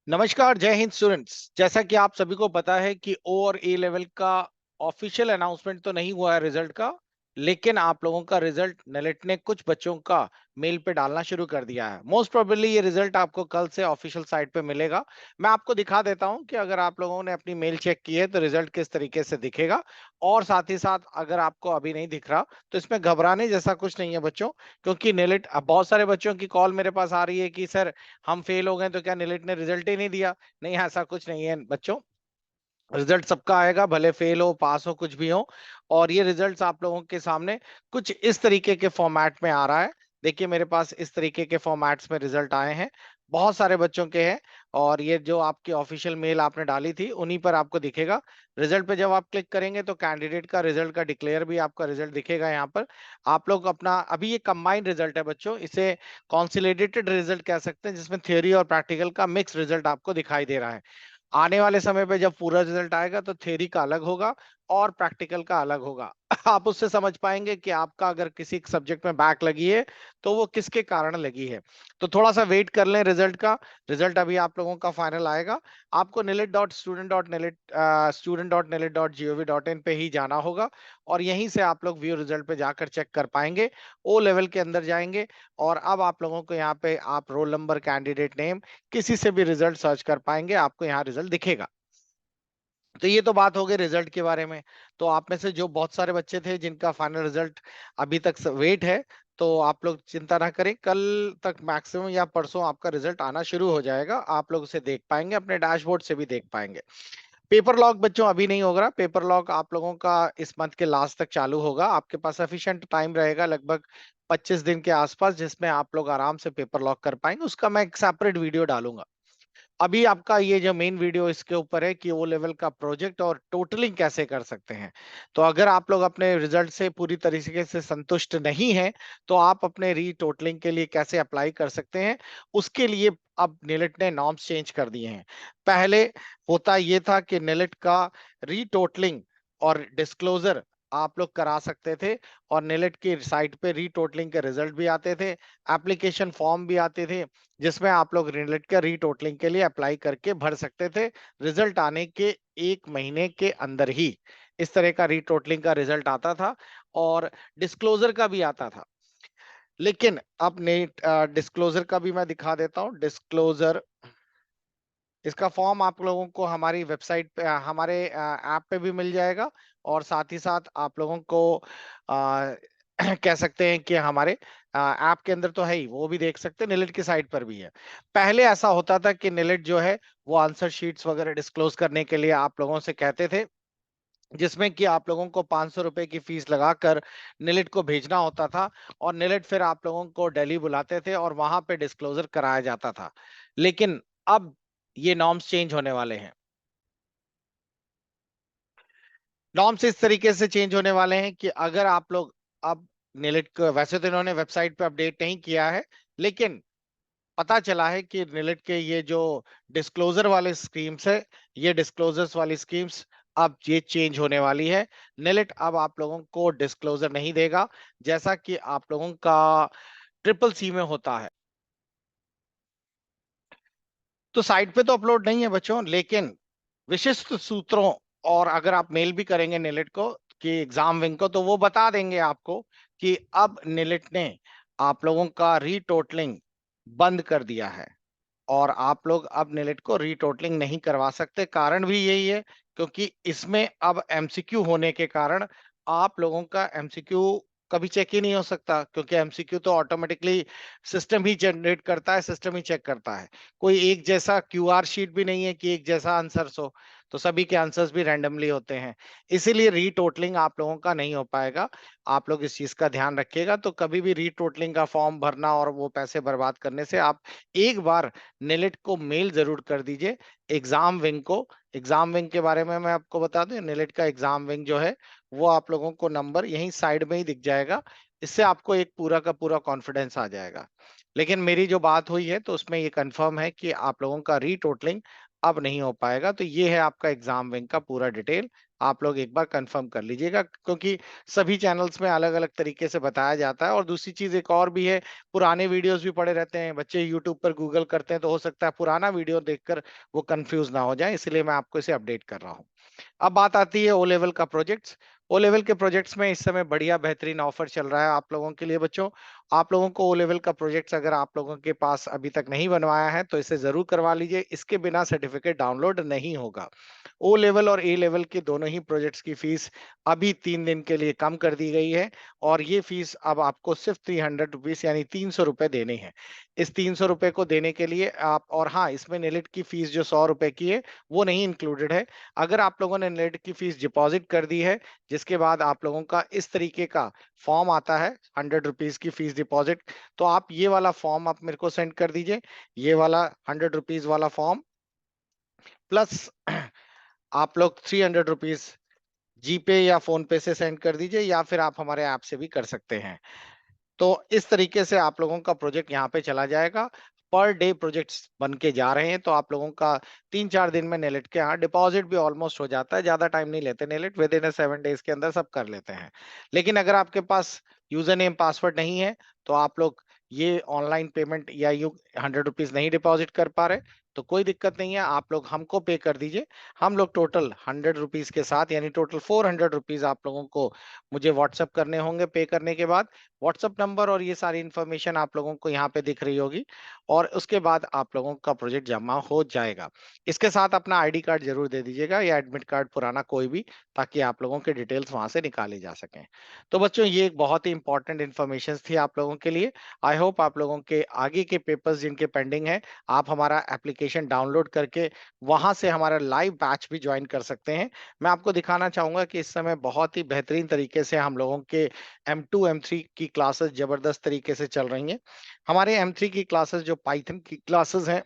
नमस्कार, जय हिंद स्टूडेंट्स। जैसा कि आप सभी को पता है कि ओ और ए लेवल का ऑफिशियल अनाउंसमेंट तो नहीं हुआ है रिजल्ट का, लेकिन आप लोगों का रिजल्ट नेलेट ने कुछ बच्चों का मेल पे डालना शुरू कर दिया है। मोस्ट प्रोबेबली ये रिजल्ट आपको कल से ऑफिशियल साइट पे मिलेगा। मैं आपको दिखा देता हूं कि अगर आप लोगों ने अपनी मेल चेक की है तो रिजल्ट किस तरीके से दिखेगा, और साथ ही साथ अगर आपको अभी नहीं दिख रहा तो इसमें घबराने जैसा कुछ नहीं है बच्चों, क्योंकि नेलेट अब बहुत सारे बच्चों की कॉल मेरे पास आ रही है कि सर हम फेल हो गए तो क्या नीलिट ने रिजल्ट ही नहीं दिया। नहीं, ऐसा कुछ नहीं है बच्चों। रिजल्ट सबका आएगा, भले फेल हो पास हो कुछ भी हो। और ये रिजल्ट्स आप लोगों के सामने कुछ इस तरीके के फॉर्मेट में आ रहा है। देखिए, मेरे पास इस तरीके के फॉर्मेट्स में रिजल्ट आए हैं, बहुत सारे बच्चों के हैं। और ये जो आपकी ऑफिशियल मेल आपने डाली थी उन्हीं पर आपको दिखेगा। रिजल्ट पे जब आप क्लिक करेंगे तो कैंडिडेट का रिजल्ट का डिक्लेयर भी आपका रिजल्ट दिखेगा यहाँ पर। आप लोग अपना अभी ये कंबाइंड रिजल्ट है बच्चों, इसे कॉन्सिलिडेटेड रिजल्ट कह सकते हैं, जिसमें थ्योरी और प्रैक्टिकल का मिक्स रिजल्ट आपको दिखाई दे रहा है। आने वाले समय पे जब पूरा रिजल्ट आएगा तो थ्योरी का अलग होगा और प्रैक्टिकल का अलग होगा। आप उससे समझ पाएंगे कि आपका अगर किसी सब्जेक्ट में बैक लगी है तो वो किसके कारण लगी है। तो थोड़ा सा वेट कर लें रिजल्ट का। रिजल्ट अभी आप लोगों का फाइनल आएगा। आपको nilit.student.nilit.gov.in पे ही जाना होगा, और यहीं से आप लोग व्यू रिजल्ट पे जाकर चेक कर पाएंगे। ओ लेवल के अंदर जाएंगे और अब आप लोगों को यहाँ पे आप रोल नंबर, कैंडिडेट नेम, किसी से भी रिजल्ट सर्च कर पाएंगे, आपको यहाँ रिजल्ट दिखेगा। तो ये तो बात हो गई रिजल्ट के बारे में। तो आप में से जो बहुत सारे बच्चे थे जिनका फाइनल रिजल्ट अभी तक वेट है, तो आप लोग चिंता ना करें, कल तक मैक्सिमम या परसों आपका रिजल्ट आना शुरू हो जाएगा। आप लोग उसे देख पाएंगे, अपने डैशबोर्ड से भी देख पाएंगे। पेपर लॉक बच्चों अभी नहीं होगा। पेपर लॉक आप लोगों का इस मंथ के लास्ट तक चालू होगा। आपके पास सफिशिएंट टाइम रहेगा, लगभग 25 दिन के आसपास, जिसमें आप लोग आराम से पेपर लॉक कर पाएंगे। उसका मैं एक सेपरेट वीडियो डालूंगा। अभी आपका ये जो मेन वीडियो इसके ऊपर है कि वो लेवल का प्रोजेक्ट और टोटलिंग कैसे कर सकते हैं। तो अगर आप लोग अपने रिजल्ट से पूरी तरीके से संतुष्ट नहीं हैं तो आप अपने री टोटलिंग के लिए कैसे अप्लाई कर सकते हैं, उसके लिए अब नेलेट ने नॉर्म्स चेंज कर दिए हैं। पहले होता ये था कि नेलेट का री टोटलिंग और डिस्क्लोजर आप लोग करा सकते थे, और नेलेट की साइट पे री टोटलिंग के रिजल्ट भी आते थे, एप्लीकेशन फॉर्म भी आते थे, जिसमें आप लोग रिलेट का रीटोटलिंग के लिए अप्लाई करके भर सकते थे। रिजल्ट आने के 1 महीने के अंदर ही इस तरह का रीटोटलिंग का रिजल्ट आता था, और डिस्क्लोजर का भी आता था। लेकिन अब नेट डिस्क्लोजर का भी मैं दिखा देता हूँ। डिस्क्लोजर, इसका फॉर्म आप लोगों को हमारी वेबसाइट पे, हमारे ऐप पे भी मिल जाएगा। और साथ ही साथ आप लोगों को आ, कह सकते हैं कि हमारे ऐप के अंदर तो है ही, वो भी देख सकते हैं, निलेट की साइट पर भी है। पहले ऐसा होता था कि निलेट जो है वो आंसर शीट्स वगैरह डिस्क्लोज करने के लिए आप लोगों से कहते थे, जिसमें कि आप लोगों को 500 रुपए की फीस लगाकर निलेट को भेजना होता था, और निलेट फिर आप लोगों को दिल्ली बुलाते थे और वहां पे डिस्क्लोजर कराया जाता था। लेकिन अब ये नॉर्म्स चेंज होने वाले हैं। नॉर्म्स इस तरीके से चेंज होने वाले हैं कि अगर आप लोग अब निलेट को, वैसे तो इन्होंने वेबसाइट पे अपडेट नहीं किया है, लेकिन पता चला है कि निलेट के ये जो डिस्क्लोजर वाले स्कीम्स है, ये डिस्क्लोजर्स वाली स्कीम्स अब ये चेंज होने वाली है। निलेट अब आप लोगों को डिस्क्लोजर नहीं देगा, जैसा कि आप लोगों का ट्रिपल सी में होता है। तो साइट पे तो अपलोड नहीं है बच्चों, लेकिन विशिष्ट सूत्रों, और अगर आप मेल भी करेंगे निलेट को कि एग्जाम विंग को, तो वो बता देंगे आपको कि अब निलेट ने आप लोगों का रीटोटलिंग बंद कर दिया है, और आप लोग अब निलेट को रीटोटलिंग नहीं करवा सकते। कारण भी यही है, क्योंकि इसमें अब एमसीक्यू होने के कारण आप लोगों का एमसीक्यू कभी चेक ही नहीं हो सकता, क्योंकि एमसीक्यू तो ऑटोमेटिकली सिस्टम ही जनरेट करता है, सिस्टम ही चेक करता है। कोई एक जैसा क्यूआर शीट भी नहीं है कि एक जैसा आंसर्स हो, तो सभी के आंसर्स भी रैंडमली होते हैं। इसीलिए रीटोटलिंग आप लोगों का नहीं हो पाएगा। आप लोग इस चीज का ध्यान रखिएगा। तो कभी भी रीटोटलिंग का फॉर्म भरना और वो पैसे बर्बाद करने से आप एक बार निलेट को मेल जरूर कर दीजिए, एग्जाम विंग को। एग्जाम विंग के बारे में मैं आपको बता दूं, निलेट का एग्जाम विंग जो है वो आप लोगों को नंबर यहीं साइड में ही दिख जाएगा। इससे आपको एक पूरा का पूरा कॉन्फिडेंस आ जाएगा। लेकिन मेरी जो बात हुई है तो उसमें ये कंफर्म है कि आप लोगों का रीटोटलिंग अब नहीं हो पाएगा। तो ये है आपका एग्जाम विंग का पूरा डिटेल। आप लोग एक बार कंफर्म कर लीजिएगा, क्योंकि सभी चैनल्स में अलग-अलग तरीके से बताया जाता है। और दूसरी चीज़ एक और भी है, पुराने वीडियोज़ भी पड़े रहते हैं, बच्चे यूट्यूब पर गूगल करते हैं, तो हो सकता है पुराना वीडियो देखकर वो कन्फ्यूज़ ना हो जाएँ, इसलिए मैं आपको इसे अपडेट कर रहा हूँ। अब बात आती है ओ लेवल का प्रोजेक्ट्स। ओ लेवल के प्रोजेक्ट्स में इस समय बढ़िया बेहतरीन ऑफर चल रहा है आप लोगों के लिए बच्चों। आप लोगों को ओ लेवल का प्रोजेक्ट्स अगर आप लोगों के पास अभी तक नहीं बनवाया है तो इसे ज़रूर करवा लीजिए। इसके बिना सर्टिफिकेट डाउनलोड नहीं होगा। ओ लेवल और ए लेवल के दोनों ही प्रोजेक्ट्स की फीस अभी 3 दिन के लिए कम कर दी गई है, और ये फीस अब आपको सिर्फ ₹300 यानी ₹300 देने हैं। इस ₹300 को देने के लिए आप, और हाँ, इसमें नेलिट की फीस जो ₹100 की है, वो नहीं इंक्लूडेड है। अगर आप लोगों ने नेट की फीस डिपॉजिट कर दी है, जिसके बाद आप लोगों का इस तरीके का फॉर्म आता है, ₹100 की फीस डिपॉजिट, तो आप ये वाला फॉर्म आप मेरे को सेंड कर दीजिए। ये वाला ₹100 वाला फॉर्म प्लस आप लोग ₹300 जीपे या फ़ोन पे से सेंड कर दीजिए, या फिर आप हमारे ऐप से भी कर सकते हैं। तो इस तरीके से आप लोगों का प्रोजेक्ट यहाँ पे चला जाएगा। पर डे प्रोजेक्ट्स बन के जा रहे हैं, तो आप लोगों का 3-4 दिन में नेलेट के यहाँ डिपॉज़िट भी ऑलमोस्ट हो जाता है, ज़्यादा टाइम नहीं लेते नेलेट, विदिन 7 डेज़ के अंदर सब कर लेते हैं। लेकिन अगर आपके पास यूज़र नेम पासवर्ड नहीं है, तो आप लोग ये ऑनलाइन पेमेंट या यूँ ₹100 नहीं डिपॉज़िट कर पा रहे, तो कोई दिक्कत नहीं है, आप लोग हमको पे कर दीजिए। हम लोग टोटल ₹100 के साथ, यानी टोटल ₹400 आप लोगों को मुझे व्हाट्सएप करने होंगे पे करने के बाद। व्हाट्सएप नंबर और ये सारी इन्फॉर्मेशन आप लोगों को यहाँ पे दिख रही होगी, और उसके बाद आप लोगों का प्रोजेक्ट जमा हो जाएगा। इसके साथ अपना आईडी कार्ड ज़रूर दे दीजिएगा, या एडमिट कार्ड पुराना कोई भी, ताकि आप लोगों के डिटेल्स वहाँ से निकाले जा सकें। तो बच्चों, ये एक बहुत ही इम्पोर्टेंट इन्फॉर्मेशन थी आप लोगों के लिए। आई होप आप लोगों के आगे के पेपर्स जिनके पेंडिंग हैं, आप हमारा एप्लीकेशन डाउनलोड करके वहाँ से हमारा लाइव बैच भी जॉइन कर सकते हैं। मैं आपको दिखाना चाहूँगा कि इस समय बहुत ही बेहतरीन तरीके से हम लोगों के M2, M3 की क्लासेस ज़बरदस्त तरीके से चल रही हैं। हमारे M3 की क्लासेस जो पाइथन की क्लासेस हैं,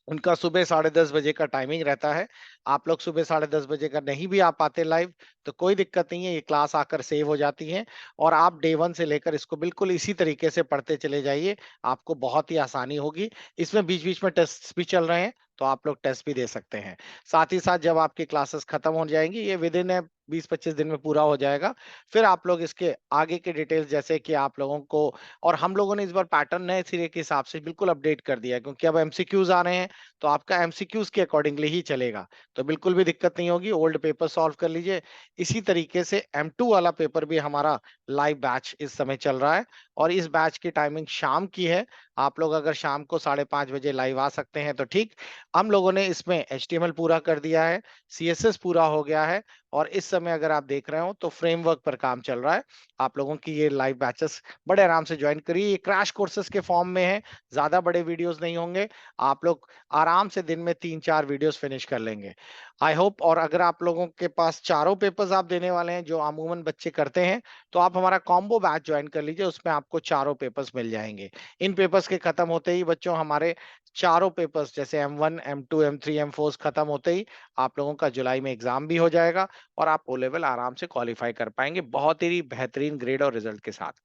उनका सुबह 10:30 बजे का टाइमिंग रहता है। आप लोग सुबह 10:30 बजे का नहीं भी आ पाते लाइव, तो कोई दिक्कत नहीं है, ये क्लास आकर सेव हो जाती हैं, और आप डे 1 से लेकर इसको बिल्कुल इसी तरीके से पढ़ते चले जाइए, आपको बहुत ही आसानी होगी। इसमें बीच-बीच में टेस्ट्स भी चल रहे हैं, तो आप लोग टेस्ट भी दे सकते हैं। साथ ही साथ जब आपकी क्लासेस खत्म हो जाएँगी, ये विदिन 20-25 दिन में पूरा हो जाएगा, फिर आप लोग इसके आगे के डिटेल्स, जैसे कि आप लोगों को, और हम लोगों ने इस बार पैटर्न नए सिरे के हिसाब से बिल्कुल अपडेट कर दिया है, क्योंकि अब एमसीक्यूज़ आ रहे हैं, तो आपका एमसीक्यूज़ के अकॉर्डिंगली ही चलेगा। तो बिल्कुल भी दिक्कत नहीं होगी, ओल्ड पेपर सॉल्व कर लीजिए। इसी तरीके से M2 वाला पेपर भी हमारा लाइव बैच इस समय चल रहा है, और इस बैच की टाइमिंग शाम की है। आप लोग अगर शाम को 5:30 बजे लाइव आ सकते हैं तो ठीक। हम लोगों ने इसमें एचटीएमएल पूरा कर दिया है, सीएसएस पूरा हो गया है, और इस समय अगर आप देख रहे हो तो फ्रेमवर्क पर काम चल रहा है। आप लोगों की ये लाइव बैचेस बड़े आराम से जॉइन करिए। ये क्रैश कोर्सेज़ के फॉर्म में है, ज़्यादा बड़े वीडियोज़ नहीं होंगे। आप लोग आराम से दिन में 3-4 वीडियोस फिनिश कर लेंगे। I hope. और अगर आप लोगों के पास चारों पेपर्स आप देने वाले हैं, जो अमूमन बच्चे करते हैं, तो आप हमारा कॉम्बो बैच जॉइन कर लीजिए, उसमें आपको चारों पेपर्स मिल जाएँगे। इन पेपर्स के खत्म होते ही बच्चों, हमारे चारों पेपर्स जैसे M1, M2, M3, M4 खत्म होते ही आप लोगों का जुलाई में एग्ज़ाम भी हो जाएगा, और आप ओ लेवल आराम से क्वालीफाई कर पाएँगे बहुत ही बेहतरीन ग्रेड और रिज़ल्ट के साथ।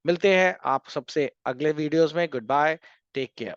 मिलते हैं आप सबसे अगले वीडियोज़ में। Good bye, take care.